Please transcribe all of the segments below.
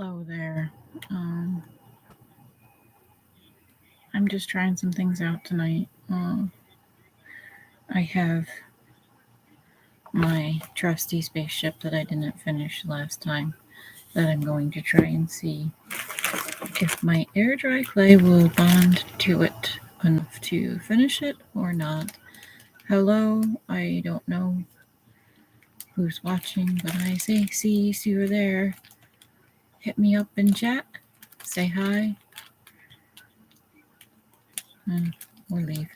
Hello there. I'm just trying some things out tonight. I have my trusty spaceship that I didn't finish last time that I'm going to try and see if my air dry clay will bond to it enough to finish it or not. Hello, I don't know who's watching, but I see you're there. Hit me up in chat. Say hi. Or leave.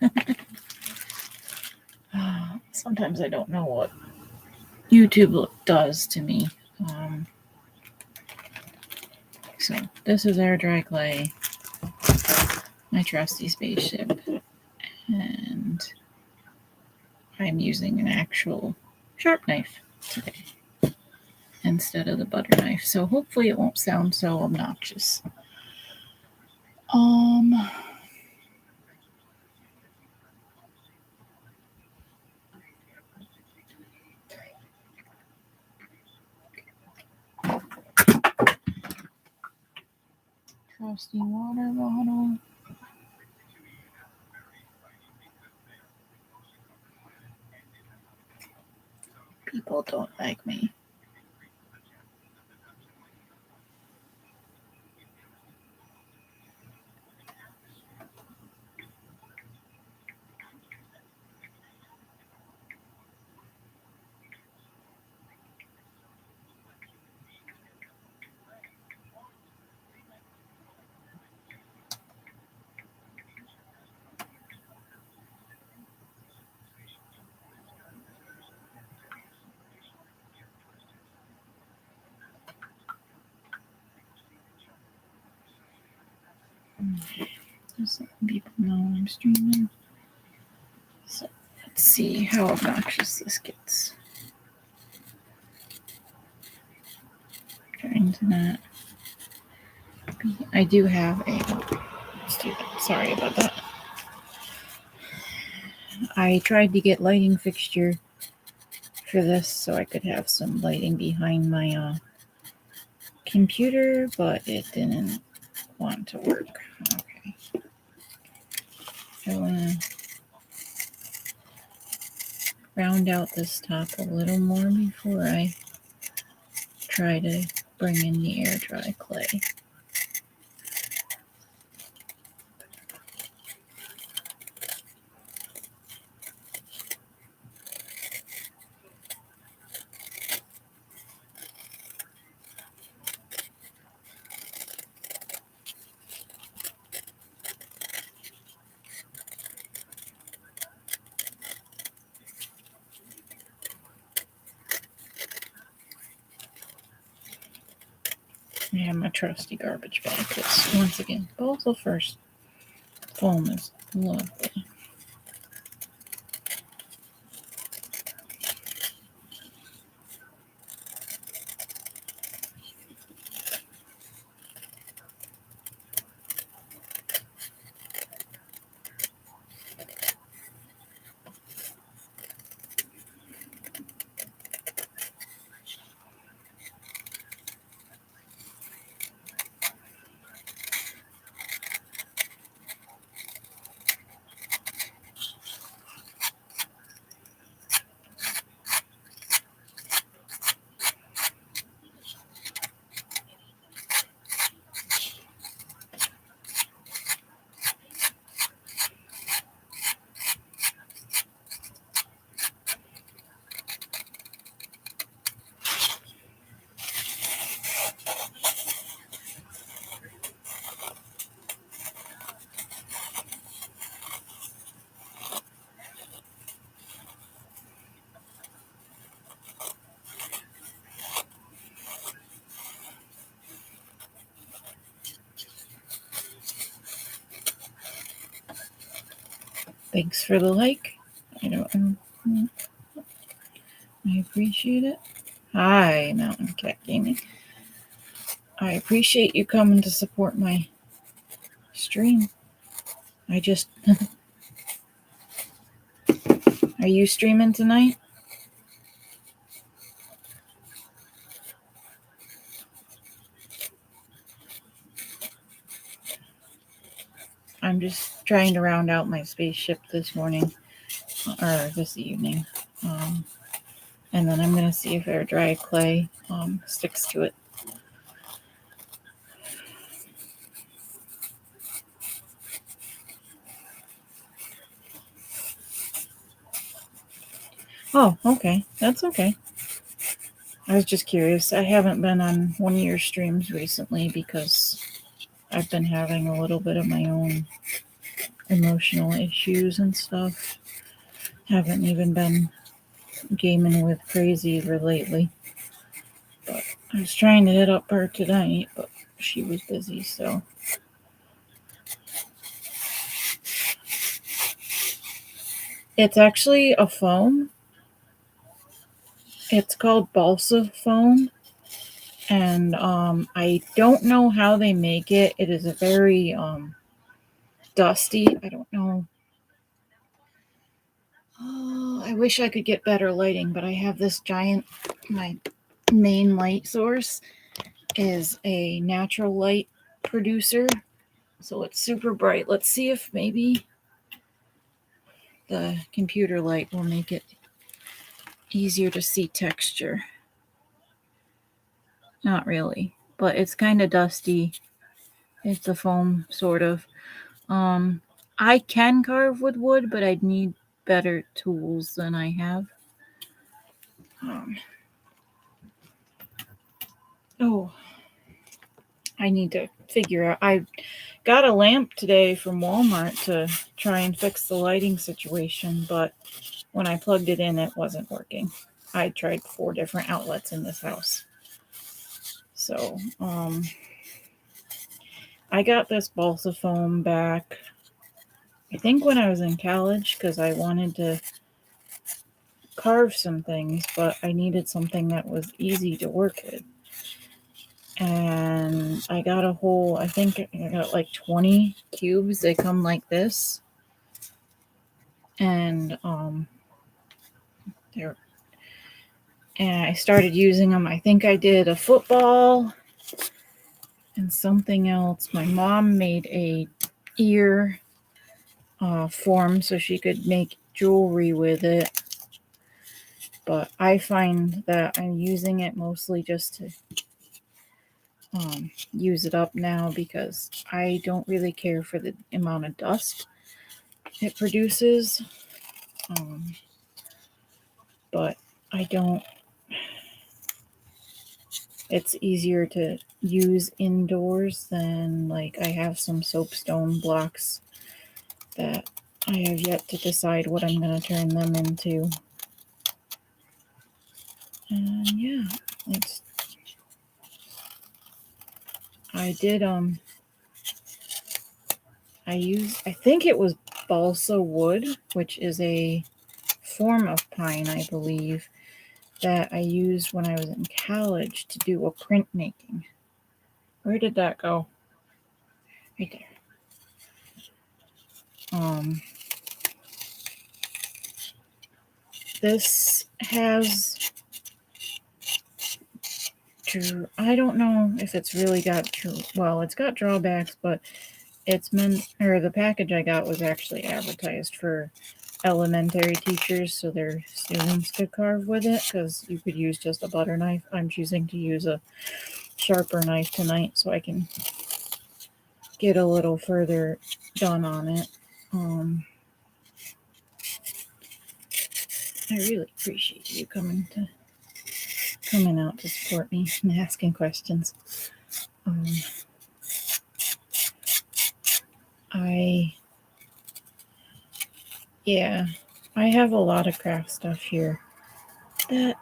Sometimes I don't know what YouTube does to me. So this is air dry clay, my trusty spaceship, and I'm using an actual sharp knife today instead of the butter knife. So hopefully it won't sound so obnoxious. Trusty water bottle. People don't like me. Just letting people know I'm streaming. So let's see how obnoxious this gets. Trying to not. I do have a. Sorry about that. I tried to get lighting fixture for this so I could have some lighting behind my computer, but it didn't want to work. Okay. I want to round out this top a little more before I try to bring in the air dry clay. I have my trusty garbage bag because, once again, Balsa Foam is lovely. Thanks for the like. I appreciate it. Hi, Mountain Cat Gaming. I appreciate you coming to support my stream. Are you streaming tonight? I'm just trying to round out my spaceship this morning, or this evening. And then I'm going to see if air dry clay sticks to it. Oh, okay. That's okay. I was just curious. I haven't been on one of your streams recently because I've been having a little bit of my own emotional issues and stuff. Haven't even been gaming with Crazy lately. But I was trying to hit up her tonight, but she was busy, so. It's actually a foam. It's called Balsa Foam. And I don't know how they make it. It is a very dusty. I don't know. Oh, I wish I could get better lighting, but I have this giant, my main light source is a natural light producer. So it's super bright. Let's see if maybe the computer light will make it easier to see texture. Not really, but it's kind of dusty. It's a foam, sort of. I can carve with wood, but I'd need better tools than I have. I need to figure out. I got a lamp today from Walmart to try and fix the lighting situation, but when I plugged it in, it wasn't working. I tried 4 different outlets in this house. So, I got this balsa foam back, I think when I was in college, because I wanted to carve some things, but I needed something that was easy to work with. And I got a whole, I think I got like 20 cubes. They come like this. And I started using them. I think I did a football and something else. My mom made a ear form so she could make jewelry with it. But I find that I'm using it mostly just to use it up now because I don't really care for the amount of dust it produces. But I don't. It's easier to use indoors than, like, I have some soapstone blocks that I have yet to decide what I'm going to turn them into. And yeah, I did, I think it was balsa wood, which is a form of pine, I believe, that I used when I was in college to do a printmaking. Where did that go? Right there. This has, I don't know if it's really got, well, it's got drawbacks, but it's the package I got was actually advertised for elementary teachers, so their students could carve with it, because you could use just a butter knife. I'm choosing to use a sharper knife tonight so I can get a little further done on it. I really appreciate you coming out to support me and asking questions. I have a lot of craft stuff here that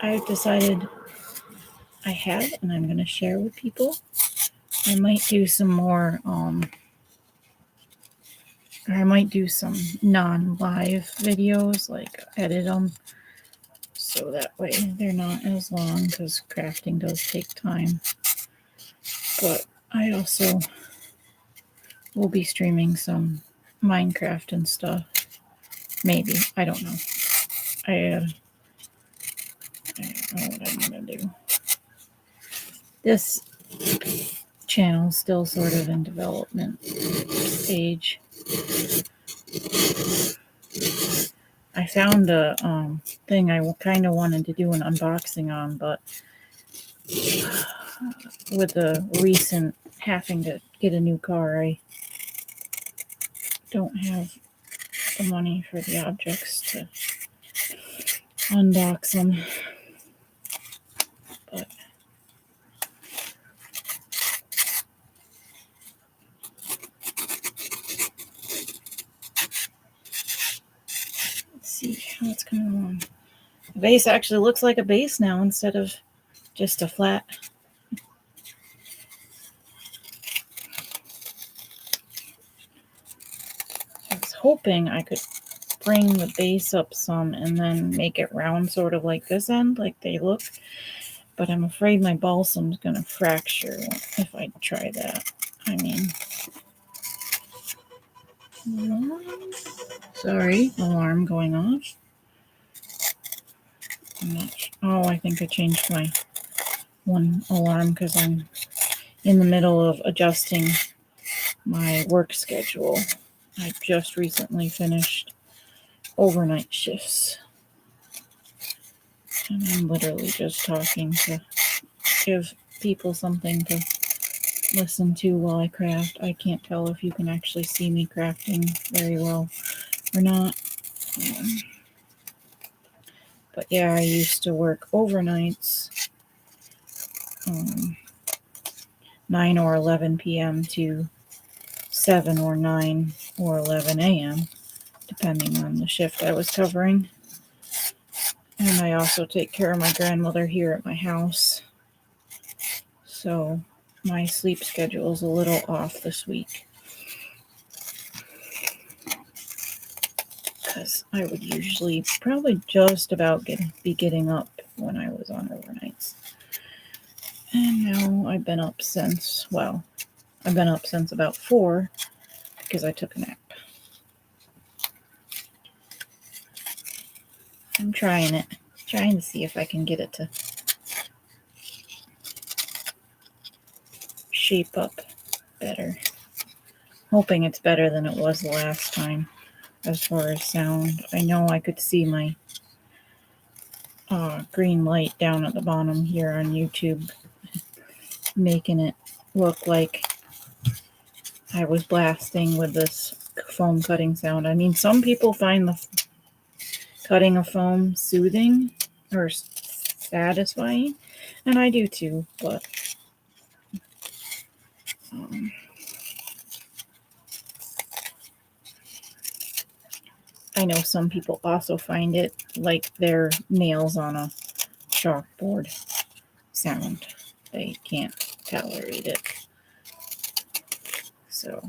I've decided I have and I'm going to share with people. I might do some more, or I might do some non-live videos, like edit them, so that way they're not as long, because crafting does take time. But I also will be streaming some Minecraft and stuff. Maybe. I don't know. I don't know what I'm going to do. This channel is still sort of in development. page. I found a thing I kind of wanted to do an unboxing on, but with the recent having to get a new car, I don't have the money for the objects to unbox them. But let's see how it's coming along. The base actually looks like a base now instead of just a flat. I was hoping I could bring the base up some and then make it round, sort of like this end, like they look. But I'm afraid my balsam's going to fracture if I try that. I mean, sorry, alarm going off. I'm not sure. Oh, I think I changed my one alarm because I'm in the middle of adjusting my work schedule. I just recently finished overnight shifts. And I'm literally just talking to give people something to listen to while I craft. I can't tell if you can actually see me crafting very well or not. But yeah, I used to work overnights, 9 or 11 p.m. to 7 or 9 or 11 a.m., depending on the shift I was covering. And I also take care of my grandmother here at my house. So my sleep schedule is a little off this week. Because I would usually probably just about be getting up when I was on overnights. And now I've been up since about 4 because I took a nap. I'm trying to see if I can get it to shape up better. Hoping it's better than it was the last time as far as sound. I know I could see my green light down at the bottom here on YouTube, making it look like I was blasting with this foam cutting sound. I mean, some people find the cutting of foam soothing or satisfying, and I do too, but I know some people also find it like their nails on a chalkboard sound. They can't tolerate it. So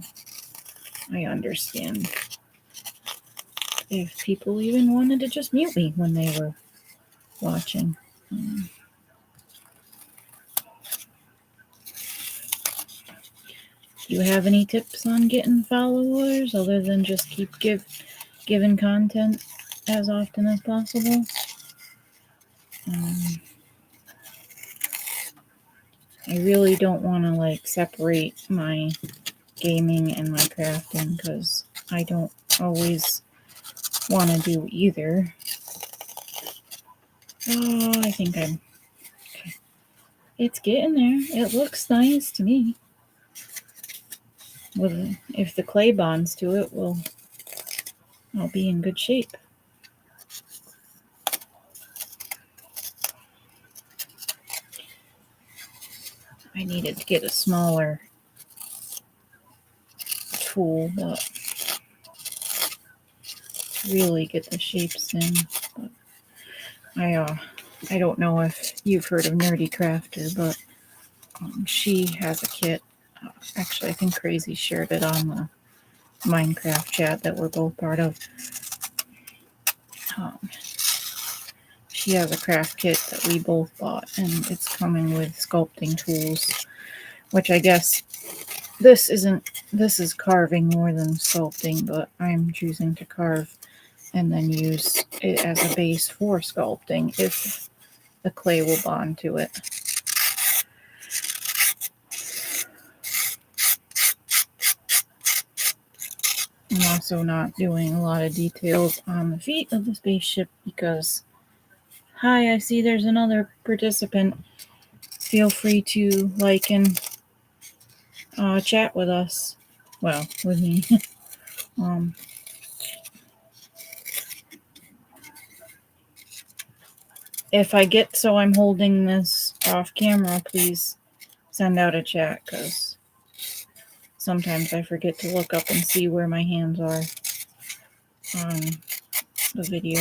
I understand if people even wanted to just mute me when they were watching. Do you have any tips on getting followers other than just keep giving content as often as possible? I really don't want to separate my gaming and my crafting because I don't always want to do either. Oh, I think okay. It's getting there. It looks nice to me. If the clay bonds to it, I'll be in good shape. I needed to get a smaller tool, but really get the shapes in. But I don't know if you've heard of Nerdy Crafter, but she has a kit. Actually, I think Crazy shared it on the Minecraft chat that we're both part of. She has a craft kit that we both bought, and it's coming with sculpting tools, which I guess this is carving more than sculpting, but I'm choosing to carve and then use it as a base for sculpting if the clay will bond to it. also not doing a lot of details on the feet of the spaceship because, hi, I see there's another participant. Feel free to like and chat with us. Well, with me. If I get so I'm holding this off camera, please send out a chat because sometimes I forget to look up and see where my hands are on the video.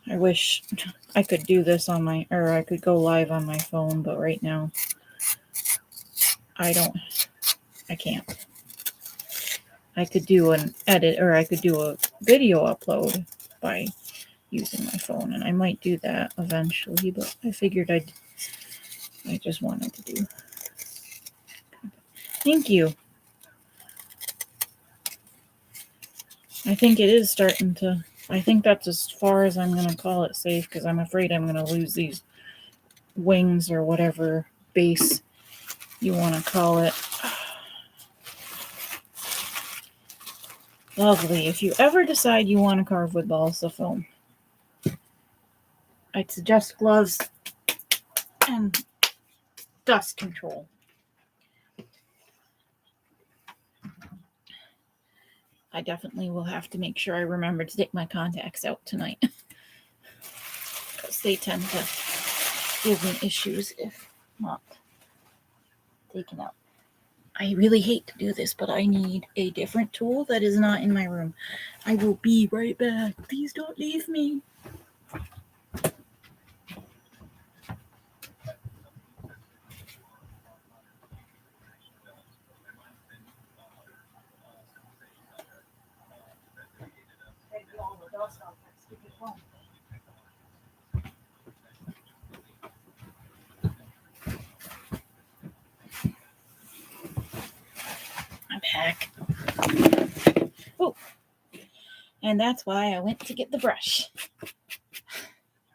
I wish I could do this on I could go live on my phone, but right now I can't. I could do an edit or I could do a video upload by using my phone, and I might do that eventually, but I figured I just wanted to do. Thank you. I think it is starting to, I think that's as far as I'm going to call it safe because I'm afraid I'm going to lose these wings or whatever base you want to call it. Lovely. If you ever decide you want to carve with balsa foam, I'd suggest gloves and dust control. I definitely will have to make sure I remember to take my contacts out tonight because they tend to give me issues if not taken out. I really hate to do this, but I need a different tool that is not in my room. I will be right back. Please don't leave me. I'm back. Oh, and that's why I went to get the brush.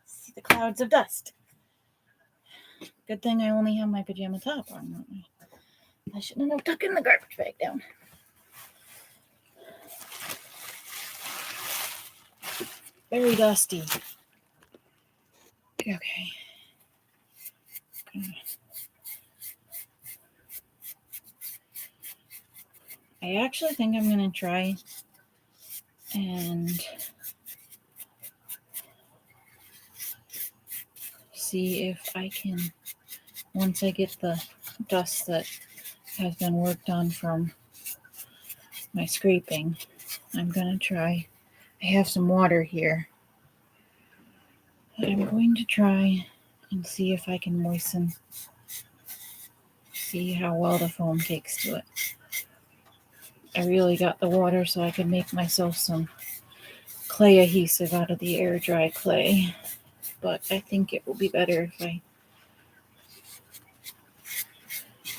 See the clouds of dust. Good thing I only have my pajama top on. I shouldn't have tucked the garbage bag down. Very dusty. Okay. I actually think I'm going to try and see if I can, once I get the dust that has been worked on from my scraping, I'm going to try. I have some water here. I'm going to try and see if I can moisten, see how well the foam takes to it. I really got the water so I could make myself some clay adhesive out of the air dry clay, but I think it will be better if I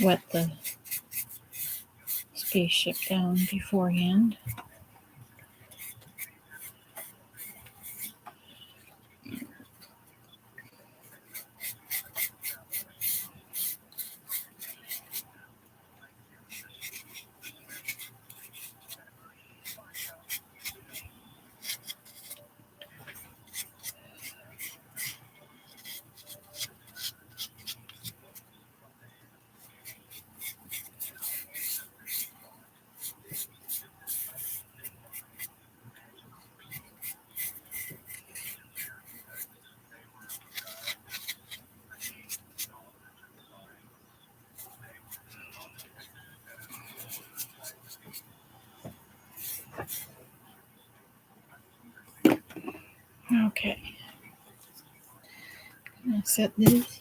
wet the spaceship down beforehand. Okay. I'm going to set this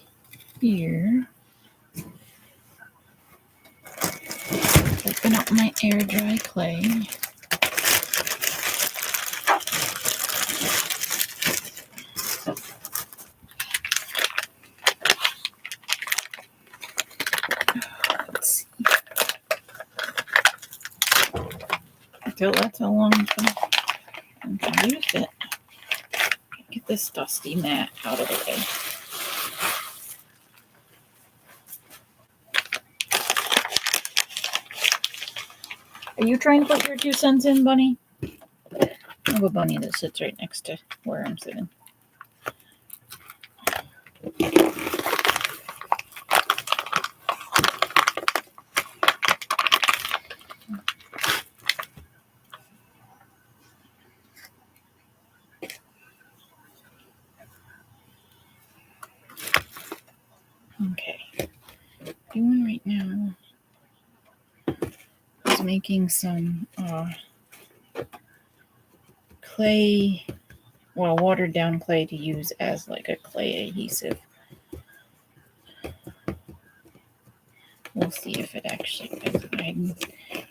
here. Open up my air dry clay. Let's see. Until that's a long time. I used it. Get this dusty mat out of the way. Are you trying to put your 2 cents in, Bunny? I have a bunny that sits right next to where I'm sitting. Okay. Doing right now is making some clay, well, watered down clay to use as like a clay adhesive. We'll see if it actually,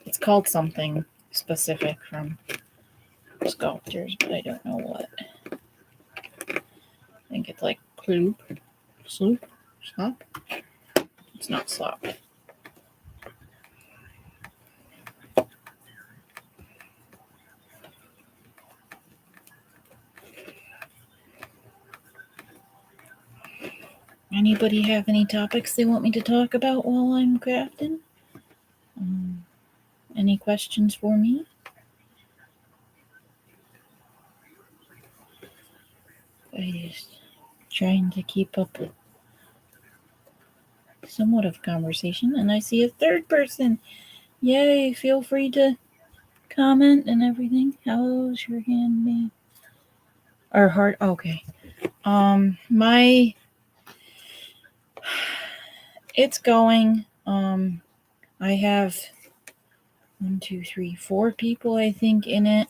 it's called something specific from sculptors, but I don't know what. I think it's like slop. It's not slop. Anybody have any topics they want me to talk about while I'm crafting? Any questions for me? I just trying to keep up with somewhat of conversation, and I see a third person. Yay! Feel free to comment and everything. How's your hand, man? Or heart? Okay. It's going. I have 1, 2, 3, 4 people, I think, in it.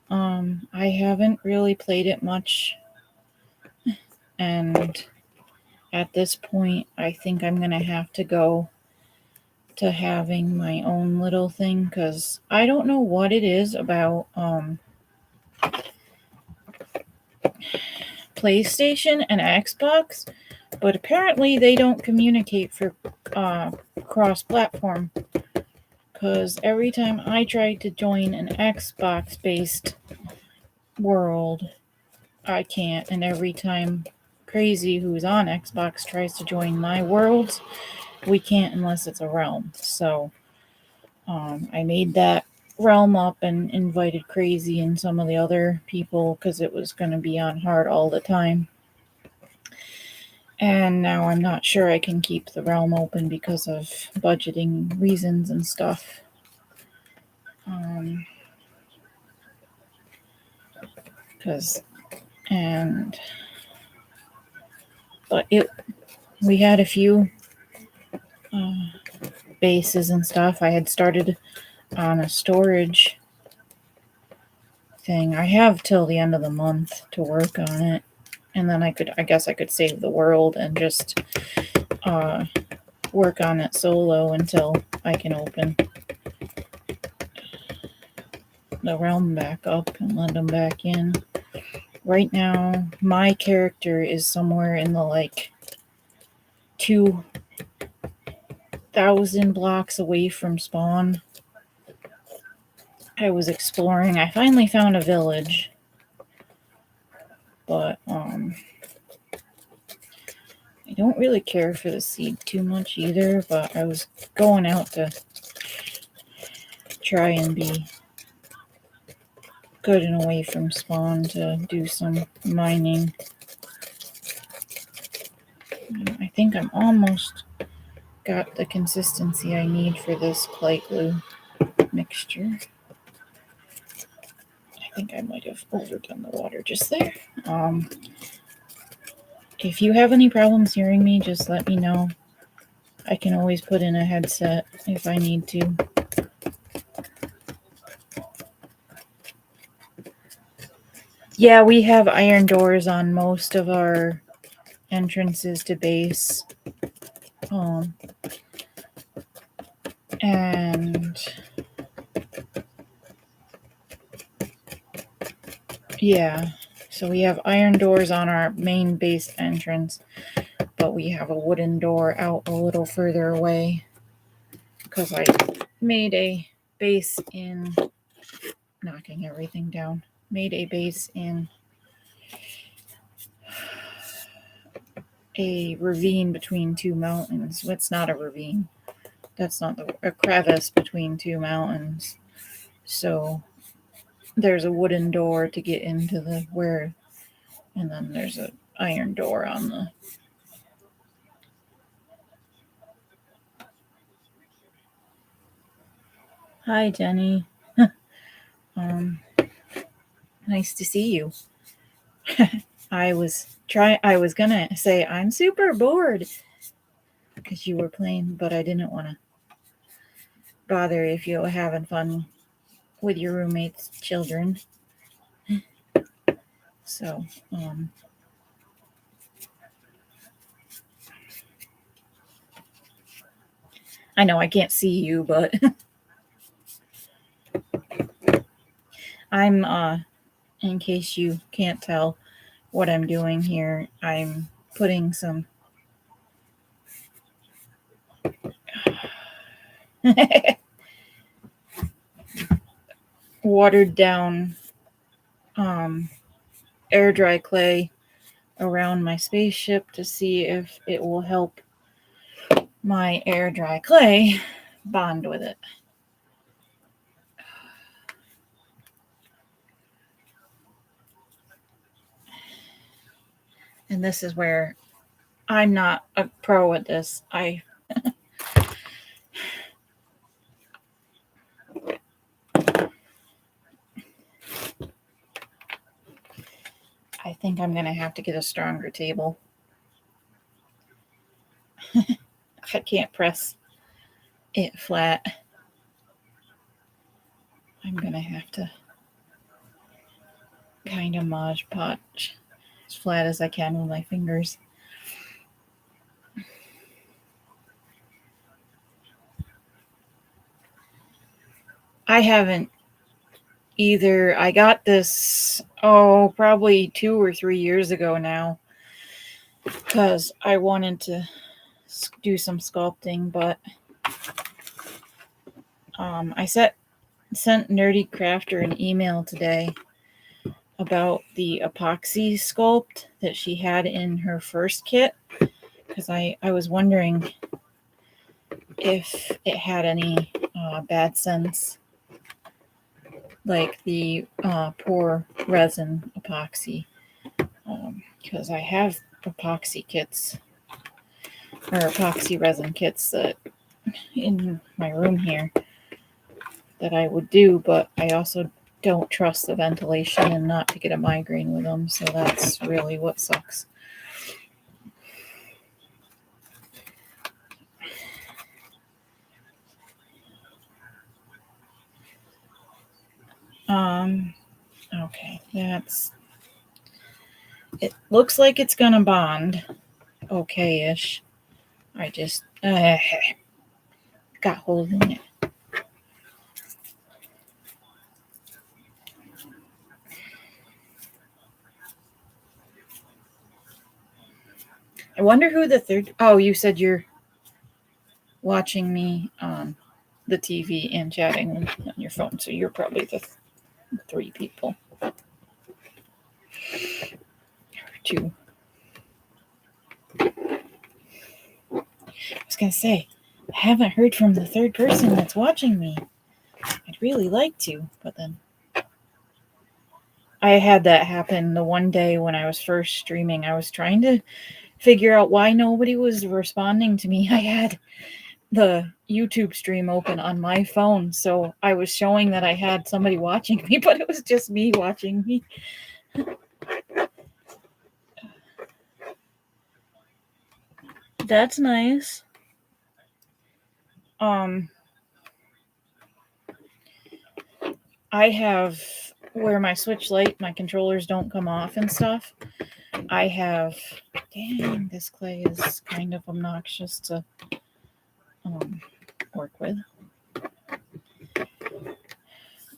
I haven't really played it much, and at this point, I think I'm gonna have to go to having my own little thing, because I don't know what it is about PlayStation and Xbox, but apparently they don't communicate for cross-platform, because every time I try to join an Xbox-based world, I can't, and every time Crazy, who's on Xbox, tries to join my worlds, we can't unless it's a realm. So I made that realm up and invited Crazy and some of the other people because it was going to be on hard all the time. And now I'm not sure I can keep the realm open because of budgeting reasons and stuff. We had a few bases and stuff. I had started on a storage thing. I have till the end of the month to work on it, and then I guess I could save the world and just work on it solo until I can open the realm back up and let them back in. Right now, my character is somewhere in the like 2,000 blocks away from spawn. I was exploring. I finally found a village, but I don't really care for the seed too much either, but I was going out to try and be good and away from spawn to do some mining. I think I'm almost got the consistency I need for this clay glue mixture. I think I might have overdone the water just there. If you have any problems hearing me, just let me know. I can always put in a headset if I need to. Yeah, we have iron doors on most of our entrances to base. And yeah, so we have iron doors on our main base entrance, but we have a wooden door out a little further away because I made a base in knocking everything down. Made a base in a ravine between 2 mountains. It's not a ravine. that's not a crevice between two mountains. So there's a wooden door to get into the where, and then there's an iron door on the. Hi, Jenny. Nice to see you. I was gonna say I'm super bored because you were playing, but I didn't want to bother if you were having fun with your roommate's children. So, I know I can't see you, but I'm, in case you can't tell what I'm doing here, I'm putting some watered down air dry clay around my spaceship to see if it will help my air dry clay bond with it. And this is where I'm not a pro at this. I think I'm going to have to get a stronger table. I can't press it flat. I'm going to have to kind of Mod Podge as flat as I can with my fingers. I haven't either. I got this, probably 2 or 3 years ago now, because I wanted to do some sculpting, but I sent Nerdy Crafter an email today about the epoxy sculpt that she had in her first kit, because I was wondering if it had any bad scents, like the pour resin epoxy, because I have epoxy kits or epoxy resin kits that in my room here that I would do, but I also don't trust the ventilation and not to get a migraine with them, so that's really what sucks. Okay, it looks like it's gonna bond okay-ish. I just got hold in it. I wonder who the third. Oh, you said you're watching me on the TV and chatting on your phone, so you're probably the 3 people. Or 2. I was gonna say, I haven't heard from the third person that's watching me. I'd really like to, but then I had that happen the one day when I was first streaming. I was trying to figure out why nobody was responding to me. I had the YouTube stream open on my phone, so I was showing that I had somebody watching me, but it was just me watching me. That's nice. I have where my switch light, my controllers don't come off and stuff. I have, dang, this clay is kind of obnoxious to work with. Let's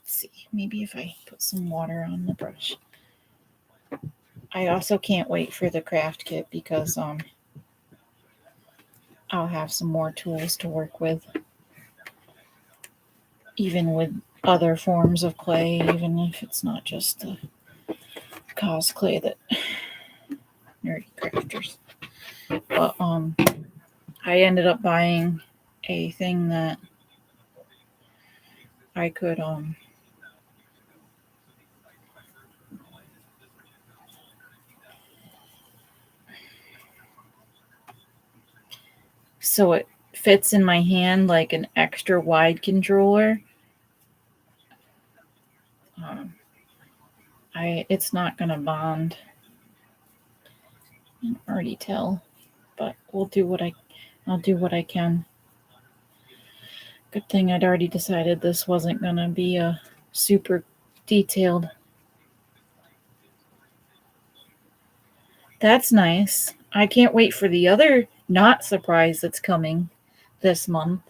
see, maybe if I put some water on the brush. I also can't wait for the craft kit because I'll have some more tools to work with, even with other forms of clay, even if it's not just the cause clay that Nerdy Crafters. But I ended up buying a thing that I could so it fits in my hand like an extra wide controller. It's not gonna bond. I can already tell, but I'll do what I can. Good thing I'd already decided this wasn't gonna be a super detailed. That's nice. I can't wait for the other not surprise that's coming this month.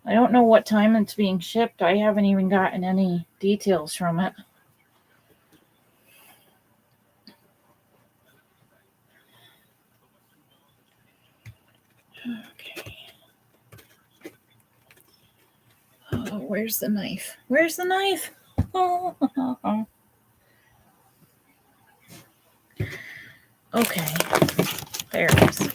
I don't know what time it's being shipped. I haven't even gotten any details from it. Okay. Oh, where's the knife? Where's the knife? Oh. Okay. There it is.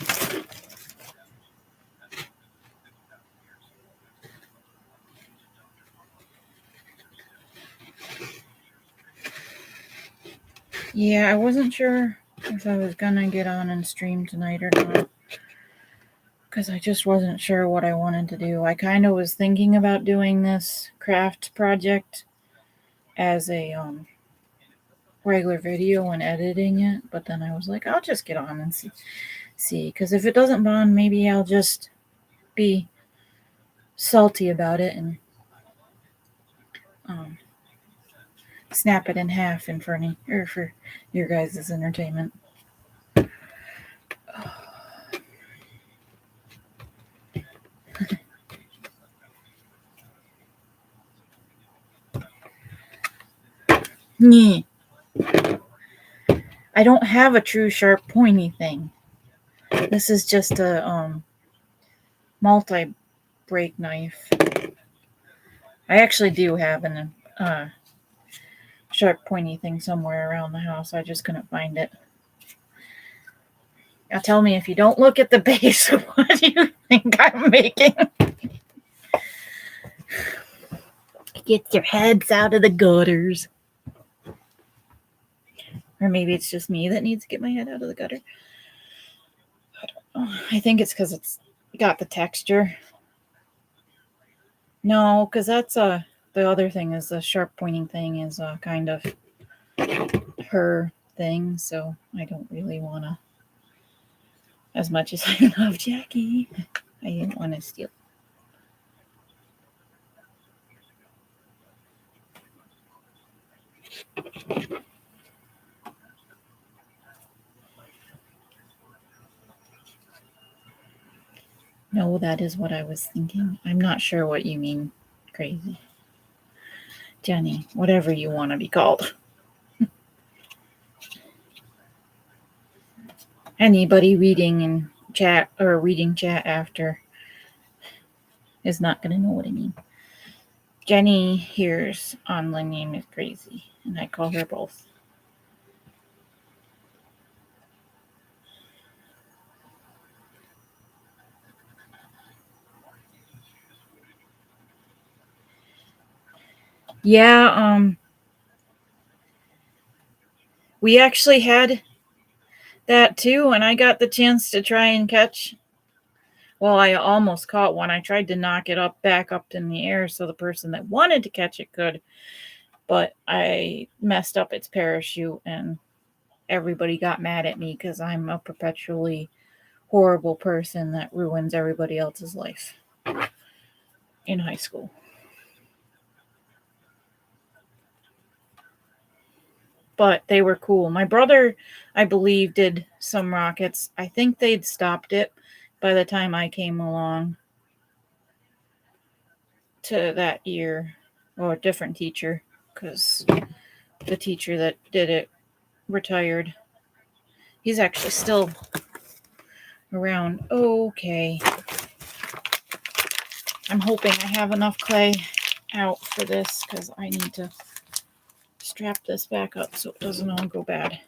Yeah, I wasn't sure if I was gonna get on and stream tonight or not, because I just wasn't sure what I wanted to do. I kind of was thinking about doing this craft project as a regular video and editing it, but then I was like, I'll just get on and see, because if it doesn't bond, maybe I'll just be salty about it and snap it in half in front of or for your guys' entertainment. Yeah. I don't have a true sharp pointy thing. This is just a multi-break knife. I actually do have an sharp pointy thing somewhere around the house. I just couldn't find it. Now tell me if you don't look at the base, what do you think I'm making? Get your heads out of the gutters. Or maybe it's just me that needs to get my head out of the gutter. I don't know. I think it's because it's got the texture. No, because that's the other thing is the sharp pointing thing is kind of her thing, so I don't really want to. As much as I love Jackie, I didn't want to steal. No, that is what I was thinking. I'm not sure what you mean, crazy. Jenny, whatever you want to be called. Anybody reading in chat or reading chat after is not going to know what I mean. Jenny here's online name is crazy, and I call her both. Yeah, we actually had that too, and I got the chance to try and catch. Well, I almost caught one. I tried to knock it back up in the air so the person that wanted to catch it could, but I messed up its parachute and everybody got mad at me because I'm a perpetually horrible person that ruins everybody else's life in high school. But they were cool. My brother, I believe, did some rockets. I think they'd stopped it by the time I came along to that year, or a different teacher, because the teacher that did it retired. He's actually still around. Okay. I'm hoping I have enough clay out for this because I need to strap this back up so it doesn't all go bad.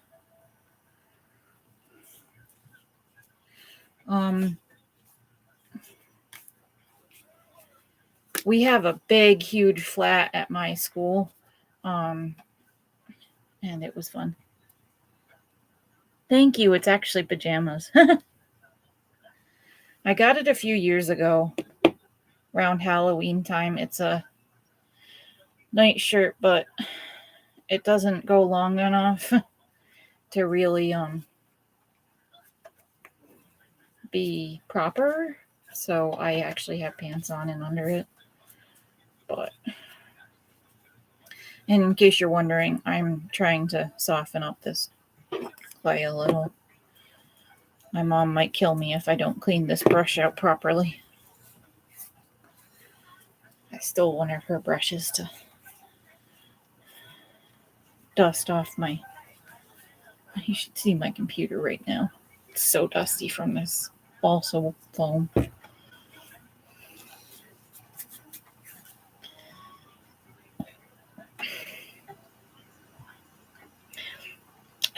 We have a big, huge flat at my school, and it was fun. Thank you. It's actually pajamas. I got it a few years ago, around Halloween time. It's a night shirt, but it doesn't go long enough to really be proper. So I actually have pants on and under it. But and in case you're wondering, I'm trying to soften up this clay a little. My mom might kill me if I don't clean this brush out properly. I stole one of her brushes to dust off my... You should see my computer right now. It's so dusty from this balsa foam.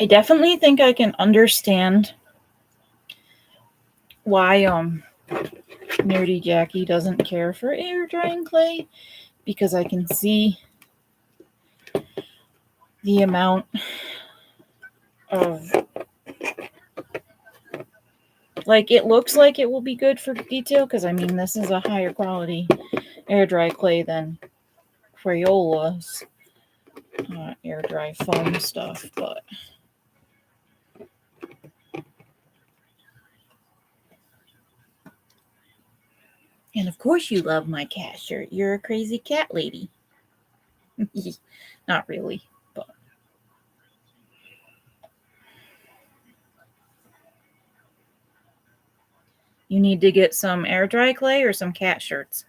I definitely think I can understand why Nerdy Jackie doesn't care for air drying clay, because I can see the amount of, like, it looks like it will be good for detail, because I mean this is a higher quality air dry clay than Crayola's air dry foam stuff, but and of course you love my cat shirt. You're a crazy cat lady. Not really, but you need to get some air dry clay or some cat shirts.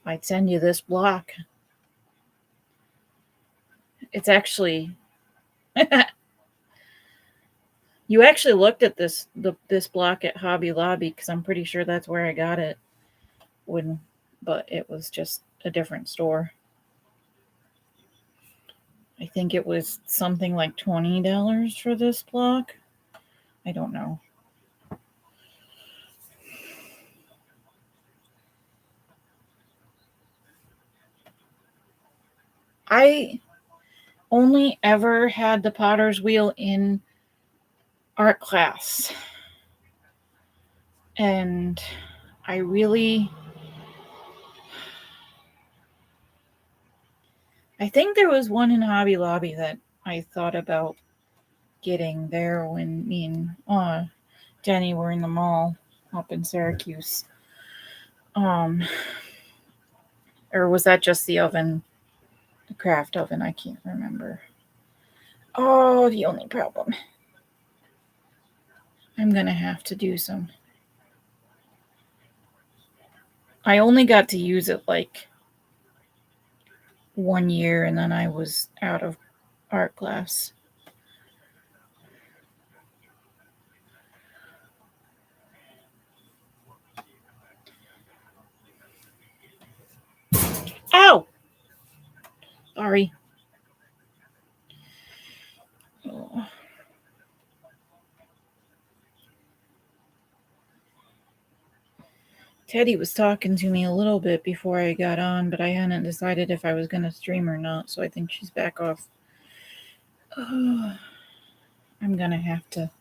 I'd send you this block. It's actually you actually looked at this block at Hobby Lobby, because I'm pretty sure that's where I got it but it was just a different store. I think it was something like $20 for this block. I don't know. I only ever had the potter's wheel in art class. And I think there was one in Hobby Lobby that I thought about getting there when me and Jenny were in the mall up in Syracuse. Or was that just the oven? The craft oven? I can't remember. Oh, the only problem. I'm going to have to do some. I only got to use it like 1 year, and then I was out of art class. Ow! Sorry. Oh. Teddy was talking to me a little bit before I got on, but I hadn't decided if I was going to stream or not, so I think she's back off. Oh, I'm going to have to...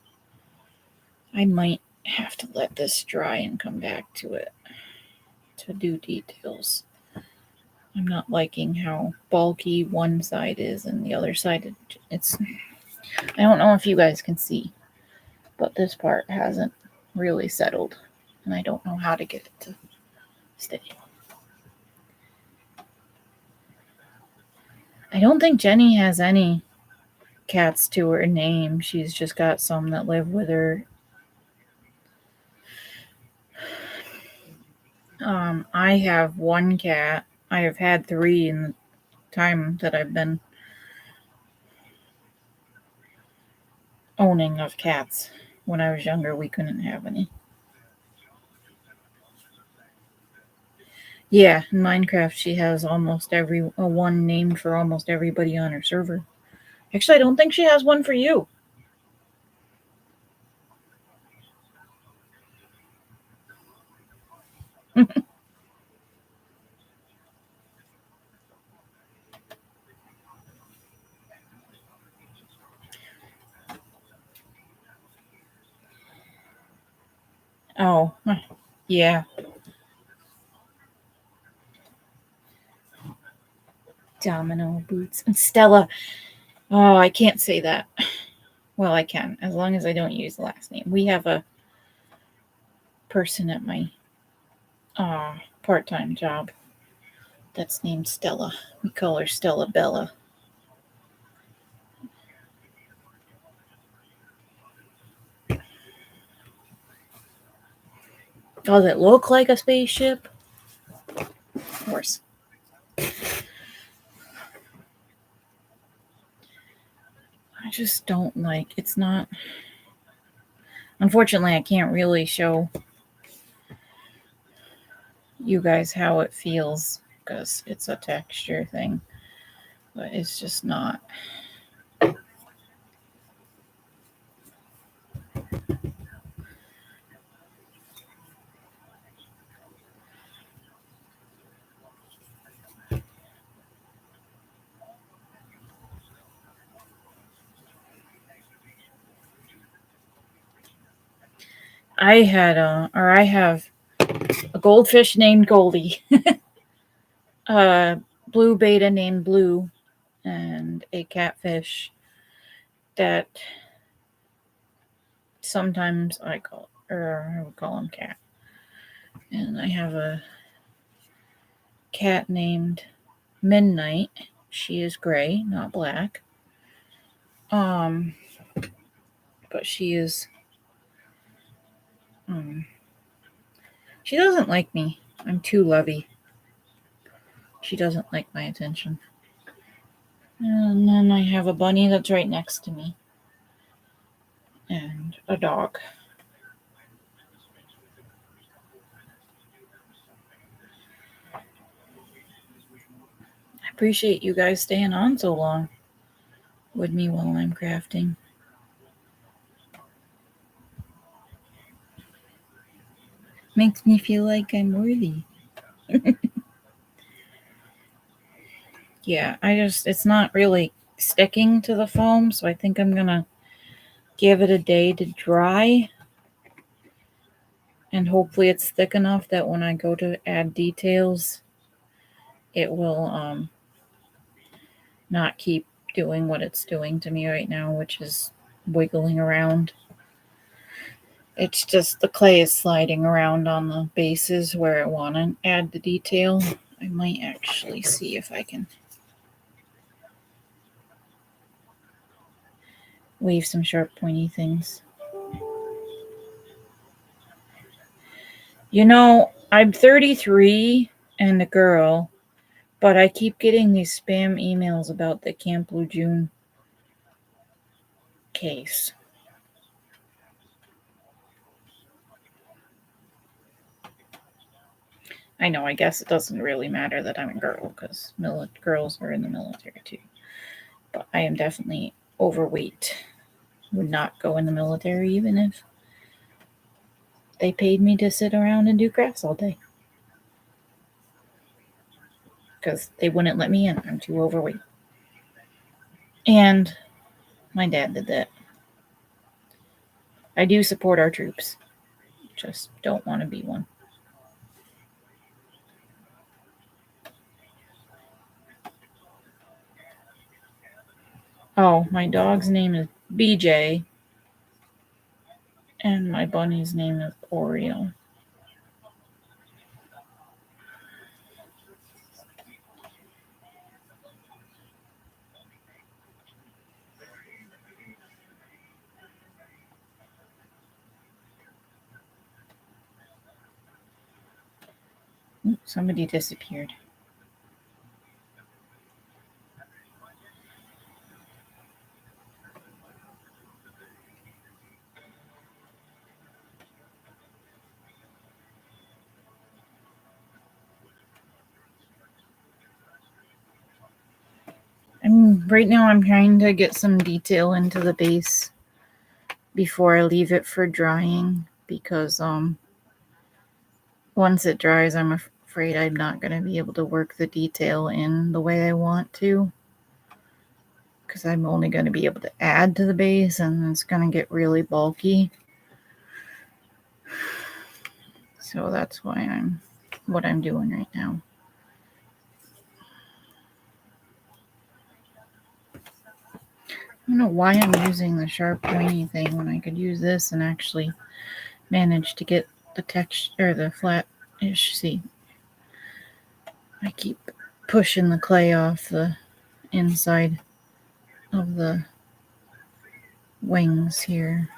I might have to let this dry and come back to it to do details. I'm not liking how bulky one side is and the other side, it's... I don't know if you guys can see, but this part hasn't really settled, and I don't know how to get it to stay. I don't think Jenny has any cats to her name. She's just got some that live with her. I have one cat. I have had 3 in the time that I've been owning of cats. When I was younger, we couldn't have any. Yeah, in Minecraft, she has almost one named for almost everybody on her server. Actually, I don't think she has one for you. Oh, yeah. Domino boots and Stella. Oh, I can't say that. Well, I can, as long as I don't use the last name. We have a person at my part-time job that's named Stella. We call her Stella Bella. Does it look like a spaceship? Of course. I just don't like, it's not, unfortunately I can't really show you guys how it feels because it's a texture thing, but it's just not. I have a goldfish named Goldie, a blue beta named Blue, and a catfish that sometimes I would call him Cat. And I have a cat named Midnight. She is gray, not black. But she is. She doesn't like me. I'm too lovey. She doesn't like my attention. And then I have a bunny that's right next to me. And a dog. I appreciate you guys staying on so long with me while I'm crafting. Makes me feel like I'm worthy. Yeah, it's not really sticking to the foam, so I think I'm gonna give it a day to dry. And hopefully it's thick enough that when I go to add details, it will not keep doing what it's doing to me right now, which is wiggling around. It's just the clay is sliding around on the bases where I want to add the detail. I might actually see if I can weave some sharp pointy things. You know, I'm 33 and a girl, but I keep getting these spam emails about the Camp Blue June case. I know, I guess it doesn't really matter that I'm a girl because girls are in the military too. But I am definitely overweight. Would not go in the military even if they paid me to sit around and do crafts all day. Because they wouldn't let me in. I'm too overweight. And my dad did that. I do support our troops. Just don't want to be one. Oh, my dog's name is BJ. And my bunny's name is Oreo. Ooh, somebody disappeared. Right now I'm trying to get some detail into the base before I leave it for drying because once it dries, I'm afraid I'm not going to be able to work the detail in the way I want to, because I'm only going to be able to add to the base and it's going to get really bulky. So that's why what I'm doing right now. I don't know why I'm using the sharp pointy thing when I could use this and actually manage to get the texture, or the flat-ish. See, I keep pushing the clay off the inside of the wings here.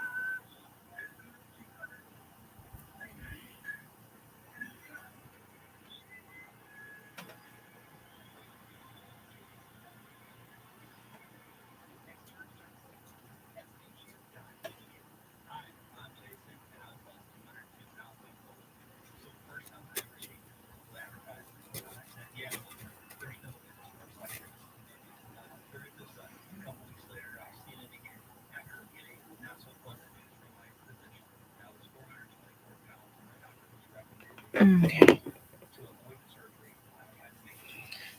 Okay.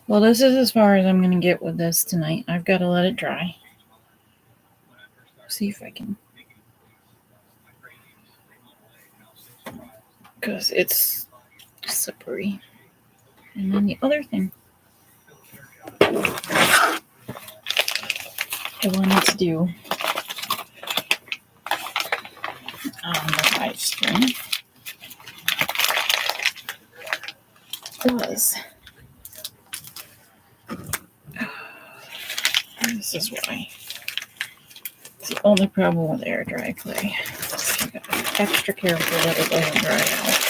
Well, this is as far as I'm going to get with this tonight. I've got to let it dry. See if I can. Because it's slippery. And then the other thing I wanted to do on the live stream was, this is why. It's the only problem with air dry clay. You gotta be extra careful that it doesn't dry out.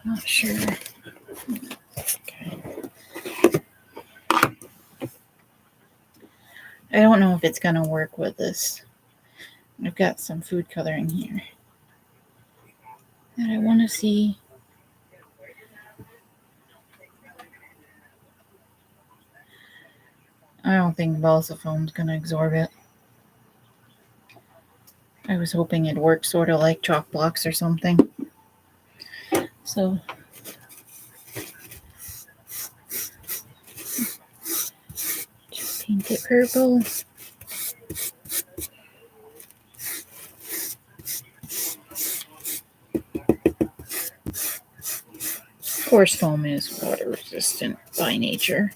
Not sure. Okay. I don't know if it's going to work with this. I've got some food coloring here that I want to see. I don't think Balsa Foam's going to absorb it. I was hoping it'd work sort of like chalk blocks or something. So just paint it purple. Of course, foam is water resistant by nature.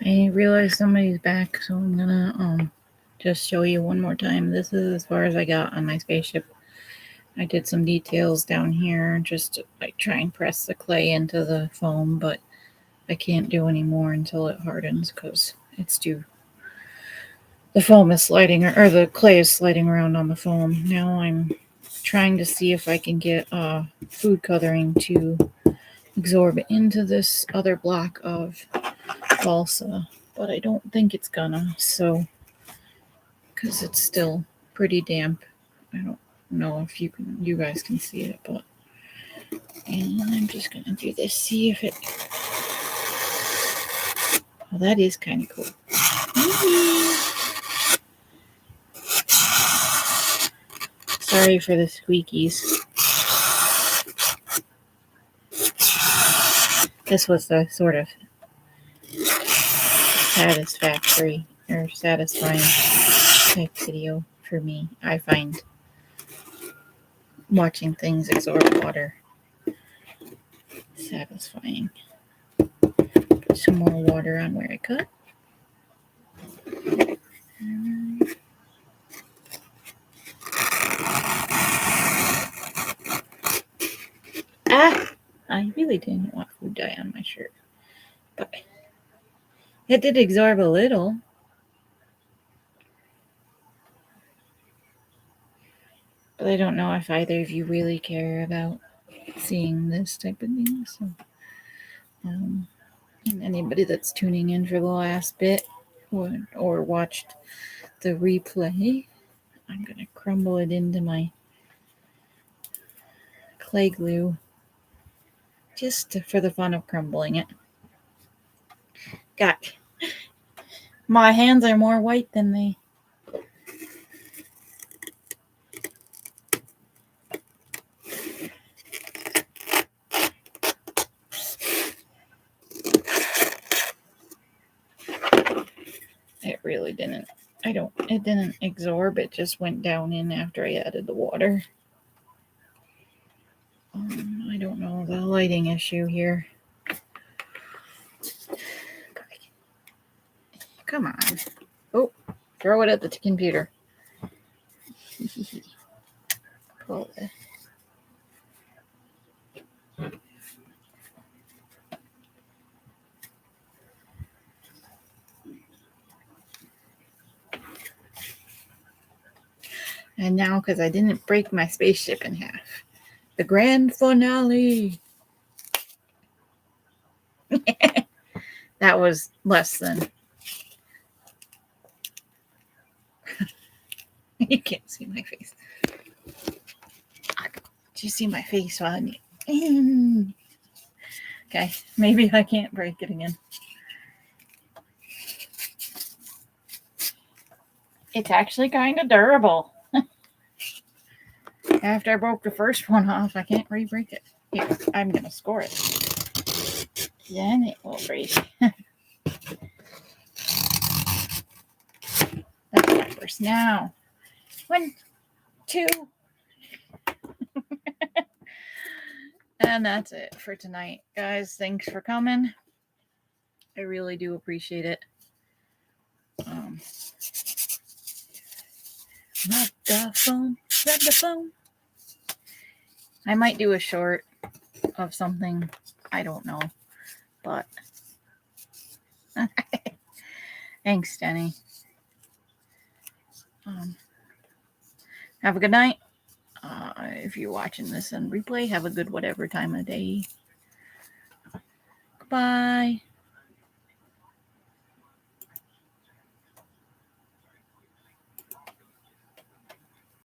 I realized somebody's back, so I'm gonna just show you one more time. This is as far as I got on my spaceship. I did some details down here just to like try and press the clay into the foam, but I can't do any more until it hardens because it's too. The foam is sliding, or the clay is sliding around on the foam. Now I'm trying to see if I can get food coloring to absorb into this other block of balsa, but I don't think it's gonna, so, because it's still pretty damp. I don't know if you guys can see it, but, and I'm just gonna do this, see if it, oh, that is kind of cool. Sorry for the squeakies. This was the sort of satisfactory or satisfying type video for me. I find watching things absorb water satisfying. Put some more water on where I cut. I really didn't want food dye on my shirt. But it did absorb a little. But I don't know if either of you really care about seeing this type of thing. So, and anybody that's tuning in for the last bit or watched the replay, I'm going to crumble it into my clay glue just for the fun of crumbling it. God, my hands are more white than they. It really didn't. It didn't absorb. It just went down in after I added the water. I don't know the lighting issue here. Come on. Oh, throw it at the computer. Pull it. And now, because I didn't break my spaceship in half, the grand finale. That was less than. You can't see my face. Do you see my face? Okay, maybe I can't break it again. It's actually kind of durable. After I broke the first one off, I can't re-break it. Here, I'm going to score it. Then it will break. That's backwards. Now, 1, 2. And that's it for tonight. Guys, thanks for coming. I really do appreciate it. Rub the foam, rub the foam. I might do a short of something. I don't know. But thanks, Denny. Have a good night. If you're watching this on replay, have a good whatever time of day. Goodbye.